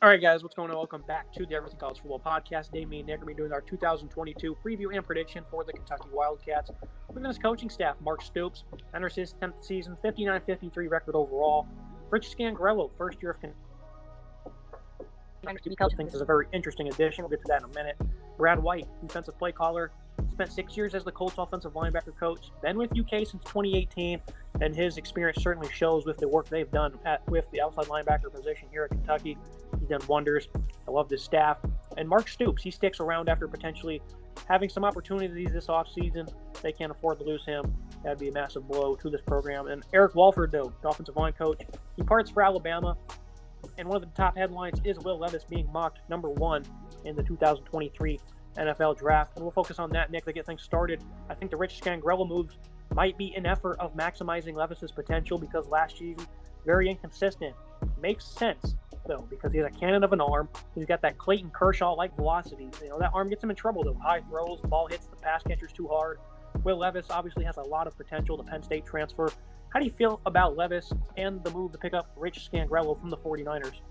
All right, guys, what's going on? Welcome back to the Everything College Football Podcast. Today, me and Nick are going to be doing our 2022 preview and prediction for the Kentucky Wildcats. Within his coaching staff, Mark Stoops enters his 10th season, 59-53 record overall. Rich Scangarello, first year of Kentucky. I think this is a very interesting addition. We'll get to that in a minute. Brad Wright, defensive play caller, spent 6 years as the Colts offensive linebacker coach, been with UK since 2018, and his experience certainly shows with the work they've done with the outside linebacker position here at Kentucky. He's done wonders. I love this staff. And Mark Stoops, he sticks around after potentially having some opportunities this offseason. They can't afford to lose him. That'd be a massive blow to this program. And Eric Walford, though, the offensive line coach, he parts for Alabama. And one of the top headlines is Will Levis being mocked number 1 in the 2023 NFL draft. And we'll focus on that, Nick, to get things started. I think the Rich Scangarello moves might be an effort of maximizing Levis's potential because last season, very inconsistent. Makes sense, though, because he has a cannon of an arm. He's got that Clayton Kershaw-like velocity. That arm gets him in trouble, though. High throws, the ball hits the pass catchers too hard. Will Levis obviously has a lot of potential, the Penn State transfer. How do you feel about Levis and the move to pick up Rich Scangarello from the 49ers?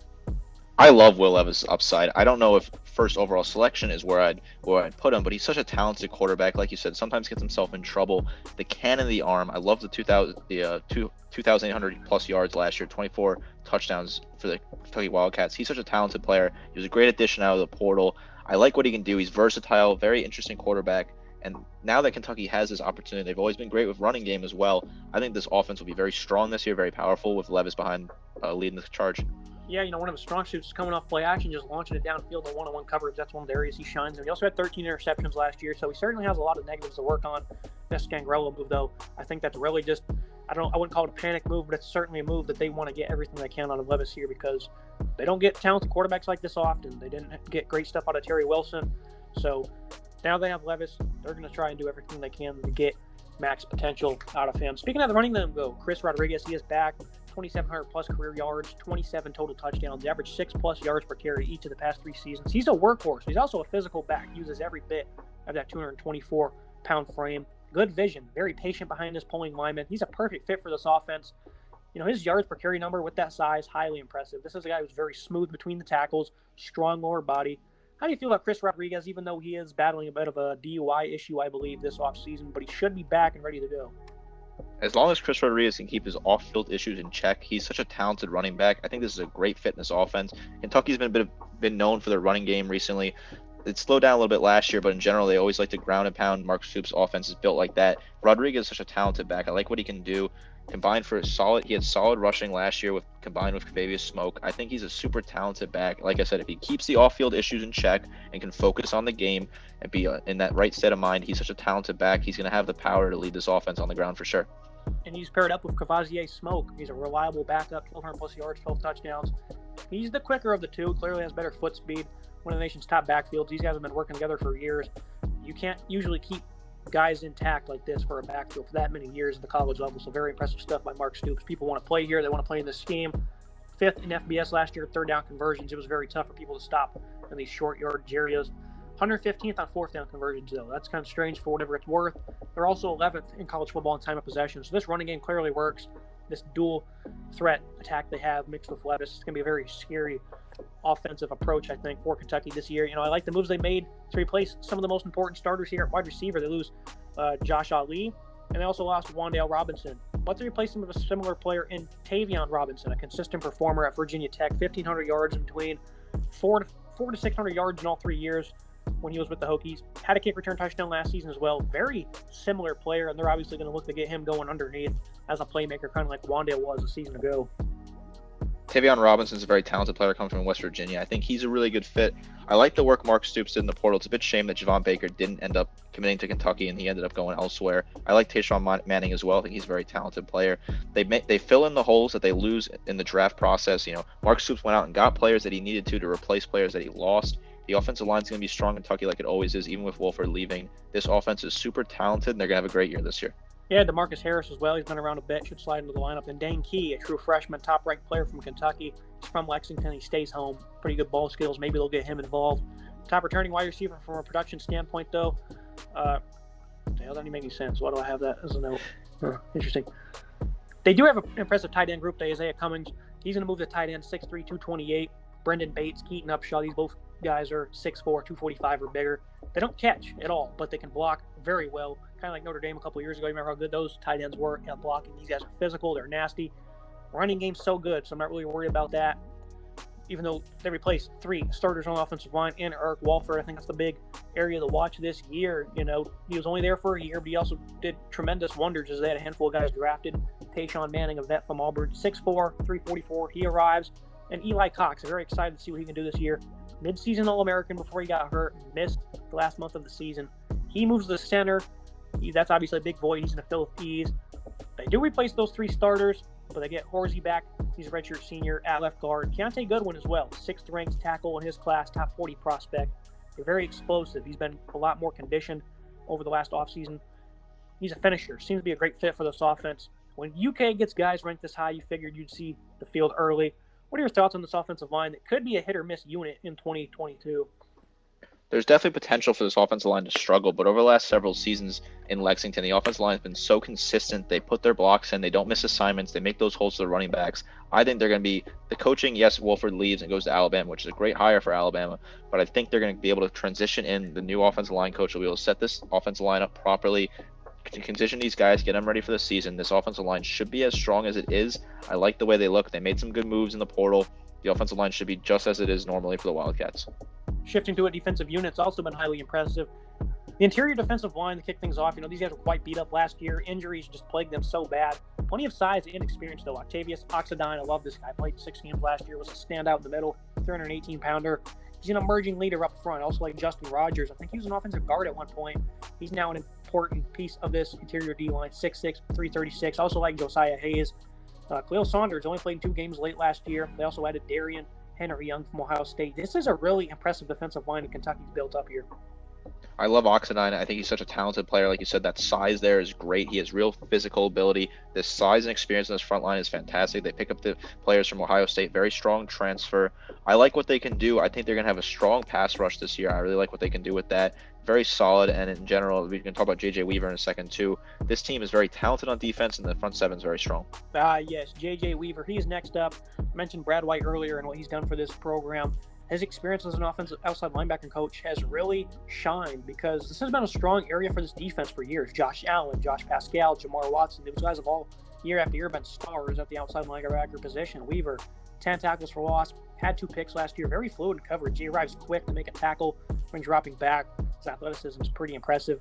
I love Will Levis' upside. I don't know if first overall selection is where I'd put him, but he's such a talented quarterback. Like you said, sometimes gets himself in trouble. The cannon of the arm. I love the 2,800 plus yards last year, 24 touchdowns for the Kentucky Wildcats. He's such a talented player. He was a great addition out of the portal. I like what he can do. He's versatile, very interesting quarterback. And now that Kentucky has this opportunity, they've always been great with running game as well. I think this offense will be very strong this year, very powerful with Levis behind leading the charge. Yeah, one of his strong suits is coming off play action, just launching it downfield in one-on-one coverage. That's one of the areas he shines in. He also had 13 interceptions last year, so he certainly has a lot of negatives to work on. This Scangarello move, though, I think that's really just, I wouldn't call it a panic move, but it's certainly a move that they want to get everything they can out of Levis here because they don't get talented quarterbacks like this often. They didn't get great stuff out of Terry Wilson. So now they have Levis. They're going to try and do everything they can to get max potential out of him. Speaking of the running game, though, Chris Rodriguez, he is back. 2,700 plus career yards, 27 total touchdowns, average 6 plus yards per carry each of the past 3 seasons. He's a workhorse. He's also a physical back. He uses every bit of that 224-pound frame. Good vision, very patient behind his pulling lineman. He's a perfect fit for this offense. His yards per carry number with that size, highly impressive. This is a guy who's very smooth between the tackles, strong lower body. How do you feel about Chris Rodriguez, even though he is battling a bit of a DUI issue, I believe, this offseason, but he should be back and ready to go? As long as Chris Rodriguez can keep his off-field issues in check, he's such a talented running back. I think this is a great fit in this offense. Kentucky's been known for their running game recently. It slowed down a little bit last year, but in general, they always like to ground and pound. Mark Stoops' offense is built like that. Rodriguez is such a talented back. I like what he can do. Combined for he had solid rushing last year combined with Octavius Smoke. I think he's a super talented back. Like I said, if he keeps the off-field issues in check and can focus on the game and be in that right state of mind, he's such a talented back. He's going to have the power to lead this offense on the ground for sure. And he's paired up with Octavius Smoke. He's a reliable backup, 1,200 plus yards, 12 touchdowns. He's the quicker of the two, clearly has better foot speed, one of the nation's top backfields. These guys have been working together for years. You can't usually keep guys intact like this for a backfield for that many years at the college level. So very impressive stuff by Mark Stoops. People want to play here. They want to play in this scheme. 5th in FBS last year, 3rd down conversions. It was very tough for people to stop in these short yardage areas. 115th on 4th down conversions, though. That's kind of strange for whatever it's worth. They're also 11th in college football in time of possession. So this running game clearly works. This dual threat attack they have mixed with Levis, it's going to be a very scary offensive approach, I think, for Kentucky this year. I like the moves they made to replace some of the most important starters here at wide receiver. They lose Josh Ali, and they also lost Wan'Dale Robinson. But they replaced him with a similar player in Tavion Robinson, a consistent performer at Virginia Tech, 1,500 yards in between, 400 to 600 yards in all 3 years when he was with the Hokies. Had a kick return touchdown last season as well. Very similar player, and they're obviously going to look to get him going underneath as a playmaker, kind of like Wan'Dale was a season ago. Tavion Robinson is a very talented player coming from West Virginia. I think he's a really good fit. I like the work Mark Stoops did in the portal. It's a bit shame that Javon Baker didn't end up committing to Kentucky and he ended up going elsewhere. I like Tayshawn Manning as well. I think he's a very talented player. They fill in the holes that they lose in the draft process. Mark Stoops went out and got players that he needed to replace players that he lost. The offensive line is going to be strong in Kentucky like it always is, even with Wolford leaving. This offense is super talented, and they're going to have a great year this year. Yeah, DeMarcus Harris as well. He's been around a bit, should slide into the lineup. And Dane Key, a true freshman, top-ranked player from Kentucky. He's from Lexington. He stays home. Pretty good ball skills. Maybe they'll get him involved. Top returning wide receiver from a production standpoint, though. The hell doesn't even make any sense. Why do I have that as a note? Interesting. They do have an impressive tight end group. Isaiah Cummings. He's going to move to tight end, 6'3", 228. Brendan Bates, Keaton Upshaw, these both guys are 6'4", 245 or bigger. They don't catch at all, but they can block very well. Kind of like Notre Dame a couple years ago. You remember how good those tight ends were at blocking? These guys are physical. They're nasty. Running game's so good, so I'm not really worried about that. Even though they replaced 3 starters on the offensive line and Eric Walford, I think that's the big area to watch this year. You know, he was only there for a year, but he also did tremendous wonders as they had a handful of guys drafted. Tayshawn Manning, a vet from Auburn, 6'4", 344. He arrives. And Eli Cox, I'm very excited to see what he can do this year. Mid-season All-American before he got hurt, missed the last month of the season. He moves to the center. That's obviously a big void. He's going to fill with ease. They do replace those 3 starters, but they get Horsey back. He's a redshirt senior at left guard. Keontae Goodwin as well, 6th ranked tackle in his class, top 40 prospect. They're very explosive. He's been a lot more conditioned over the last offseason. He's a finisher. Seems to be a great fit for this offense. When UK gets guys ranked this high, you figured you'd see the field early. What are your thoughts on this offensive line that could be a hit-or-miss unit in 2022? There's definitely potential for this offensive line to struggle, but over the last several seasons in Lexington, the offensive line has been so consistent. They put their blocks in. They don't miss assignments. They make those holes to the running backs. I think they're going to be – the coaching, yes, Wolford leaves and goes to Alabama, which is a great hire for Alabama, but I think they're going to be able to transition in. The new offensive line coach will be able to set this offensive line up properly, to condition these guys, get them ready for the season. This offensive line should be as strong as it is. I like the way they look. They made some good moves in the portal. The offensive line should be just as it is normally for the Wildcats. Shifting to a defensive unit's also been highly impressive. The interior defensive line to kick things off, these guys were quite beat up last year. Injuries just plagued them so bad. Plenty of size and experience, though. Octavius Oxidine, I love this guy. Played 6 games last year, was a standout in the middle, 318-pounder. He's an emerging leader up front, also like Justin Rogers. I think he was an offensive guard at one point. He's now an important piece of this interior D-line, 6'6", 336. Also like Josiah Hayes. Khalil Saunders only played 2 games late last year. They also added Darian Henry Young from Ohio State. This is a really impressive defensive line that Kentucky's built up here. I love Oxidine. I think he's such a talented player. Like you said, that size there is great. He has real physical ability. This size and experience in this front line is fantastic. They pick up the players from Ohio State. Very strong transfer. I like what they can do. I think they're going to have a strong pass rush this year. I really like what they can do with that. Very solid. And in general, we can talk about J.J. Weaver in a second, too. This team is very talented on defense, and the front seven is very strong. Yes, J.J. Weaver. He is next up. I mentioned Brad White earlier and what he's done for this program. His experience as an offensive outside linebacker coach has really shined because this has been a strong area for this defense for years. Josh Allen, Josh Pascal, Jamar Watson, those guys have all year after year been stars at the outside linebacker position. Weaver, 10 tackles for loss, had 2 picks last year, very fluid in coverage. He arrives quick to make a tackle when dropping back. His athleticism is pretty impressive.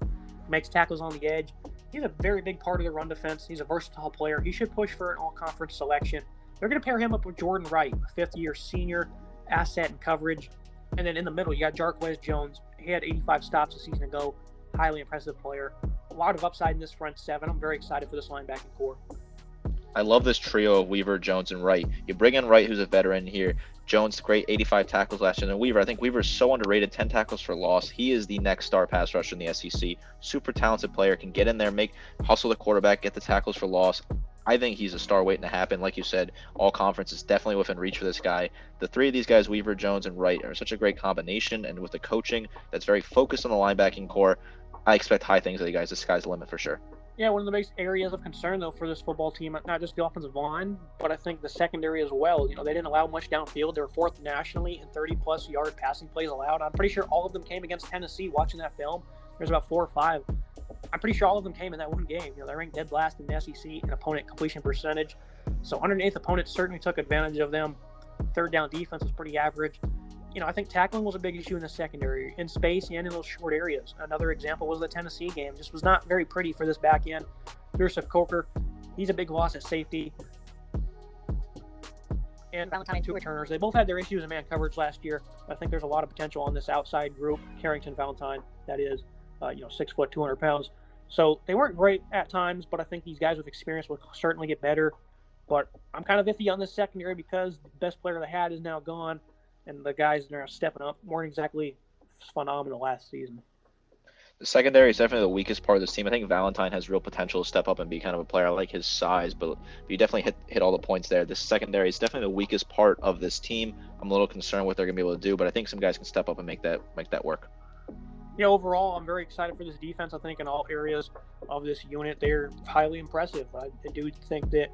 Makes tackles on the edge. He's a very big part of the run defense. He's a versatile player. He should push for an all-conference selection. They're going to pair him up with Jordan Wright, a 5th-year senior asset and coverage. And then in the middle, you got Jarquez Jones. He had 85 stops a season ago. Highly impressive player. A lot of upside in this front seven. I'm very excited for this linebacking core. I love this trio of Weaver, Jones, and Wright. You bring in Wright, who's a veteran here. Jones, great 85 tackles last year. And Weaver, I think Weaver is so underrated, 10 tackles for loss. He is the next star pass rusher in the SEC. Super talented player, can get in there, hustle the quarterback, get the tackles for loss. I think he's a star waiting to happen. Like you said, all conference is definitely within reach for this guy. The 3 of these guys, Weaver, Jones, and Wright, are such a great combination. And with the coaching that's very focused on the linebacking core, I expect high things of you guys. The sky's the limit for sure. Yeah, one of the biggest areas of concern, though, for this football team, not just the offensive line, but I think the secondary as well. They didn't allow much downfield. They were 4th nationally in 30-plus yard passing plays allowed. I'm pretty sure all of them came against Tennessee. Watching that film, there's about 4 or 5. I'm pretty sure all of them came in that one game. They ranked dead last in the SEC in opponent completion percentage. So 108th opponents certainly took advantage of them. 3rd down defense was pretty average. I think tackling was a big issue in the secondary, in space and in those short areas. Another example was the Tennessee game. Just was not very pretty for this back end. Joseph Coker, he's a big loss at safety. And Valentine, 2 returners. They both had their issues in man coverage last year. I think there's a lot of potential on this outside group. Carrington, Valentine, that is, 6 foot, 200 pounds. So they weren't great at times, but I think these guys with experience will certainly get better. But I'm kind of iffy on this secondary because the best player they had is now gone. And the guys that are stepping up weren't exactly phenomenal last season. The secondary is definitely the weakest part of this team. I think Valentine has real potential to step up and be kind of a player. I like his size, but you definitely hit all the points there. This secondary is definitely the weakest part of this team. I'm a little concerned what they're going to be able to do, but I think some guys can step up and make that work. Yeah, overall, I'm very excited for this defense. I think in all areas of this unit, they're highly impressive. I do think that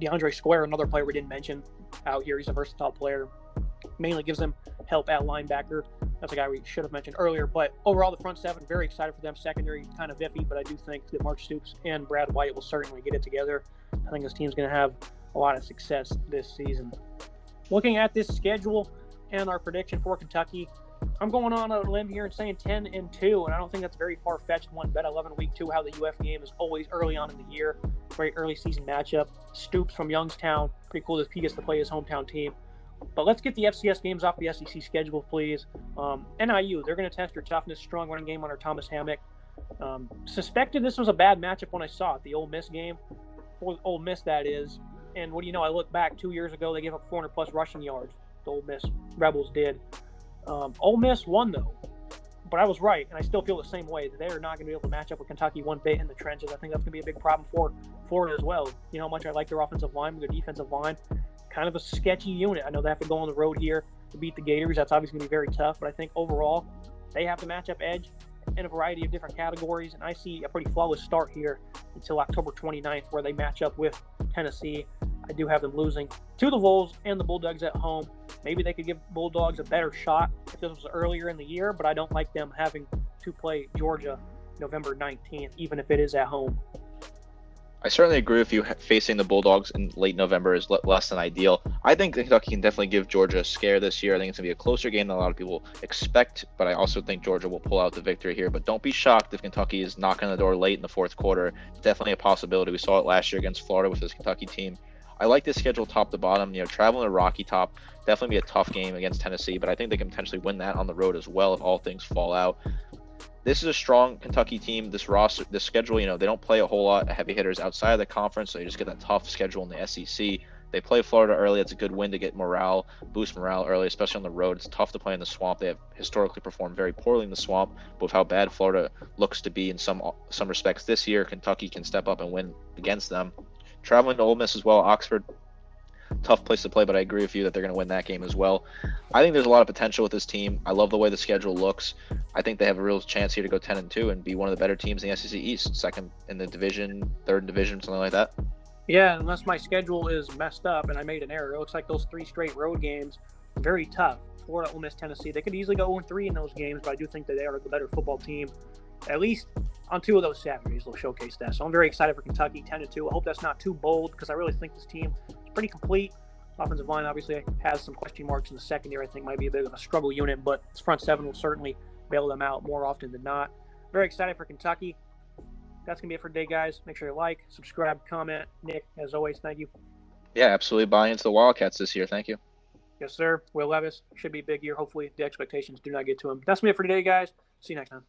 DeAndre Square, another player we didn't mention out here, he's a versatile player. Mainly gives them help at linebacker. That's a guy we should have mentioned earlier. But overall, the front seven, very excited for them. Secondary, kind of iffy, but I do think that Mark Stoops and Brad White will certainly get it together. I think this team's going to have a lot of success this season. Looking at this schedule and our prediction for Kentucky, I'm going on a limb here and saying 10-2, and I don't think that's a very far-fetched one. Bet 11 week 2, how the UF game is always early on in the year. Great early season matchup. Stoops from Youngstown. Pretty cool that he gets to play his hometown team. But let's get the FCS games off the SEC schedule, please. NIU, they're going to test your toughness. Strong running game under Thomas Hammock. Suspected this was a bad matchup when I saw it, the Ole Miss game. For Ole Miss, that is. And what do you know, I look back 2 years ago, they gave up 400-plus rushing yards. The Ole Miss Rebels did. Ole Miss won, though. But I was right, and I still feel the same way, that they are not going to be able to match up with Kentucky one bit in the trenches. I think that's going to be a big problem for Florida as well. You know how much I like their offensive line, their defensive line. Kind of a sketchy unit. I know they have to go on the road here to beat the Gators. That's obviously going to be very tough, but I think overall they have the matchup edge in a variety of different categories, and I see a pretty flawless start here until October 29th where they match up with Tennessee. I do have them losing to the Vols and the Bulldogs at home. Maybe they could give Bulldogs a better shot if this was earlier in the year, but I don't like them having to play Georgia November 19th, even if it is at home. I certainly agree with you. Facing the Bulldogs in late November is less than ideal. I think Kentucky can definitely give Georgia a scare this year. I think it's going to be a closer game than a lot of people expect, but I also think Georgia will pull out the victory here. But don't be shocked if Kentucky is knocking on the door late in the fourth quarter. It's definitely a possibility. We saw it last year against Florida with this Kentucky team. I like this schedule top to bottom. Traveling to Rocky Top, definitely be a tough game against Tennessee, but I think they can potentially win that on the road as well if all things fall out. This is a strong Kentucky team. This roster, this schedule, they don't play a whole lot of heavy hitters outside of the conference, so you just get that tough schedule in the SEC. They play Florida early. It's a good win to get boost morale early, especially on the road. It's tough to play in the swamp. They have historically performed very poorly in the swamp, but with how bad Florida looks to be in some respects this year, Kentucky can step up and win against them. Traveling to Ole Miss as well, Oxford, tough place to play, but I agree with you that they're going to win that game as well. I think there's a lot of potential with this team. I love the way the schedule looks. I think they have a real chance here to go 10-2 and be one of the better teams in the SEC East, second in the division, third in division, something like that. Yeah, unless my schedule is messed up and I made an error. It looks like those 3 straight road games, very tough. Florida, Ole Miss, Tennessee. They could easily go 0-3 in those games, but I do think that they are the better football team. At least on 2 of those Saturdays, they'll showcase that. So I'm very excited for Kentucky, 10-2. I hope that's not too bold because I really think this team is pretty complete. Offensive line obviously has some question marks in the secondary. I think might be a bit of a struggle unit, but this front seven will certainly bail them out more often than not. Very excited for Kentucky. That's going to be it for today, guys. Make sure you like, subscribe, comment. Nick, as always, thank you. Yeah, absolutely. Buy into the Wildcats this year. Thank you. Yes, sir. Will Levis should be a big year. Hopefully the expectations do not get to him. That's me for today, guys. See you next time.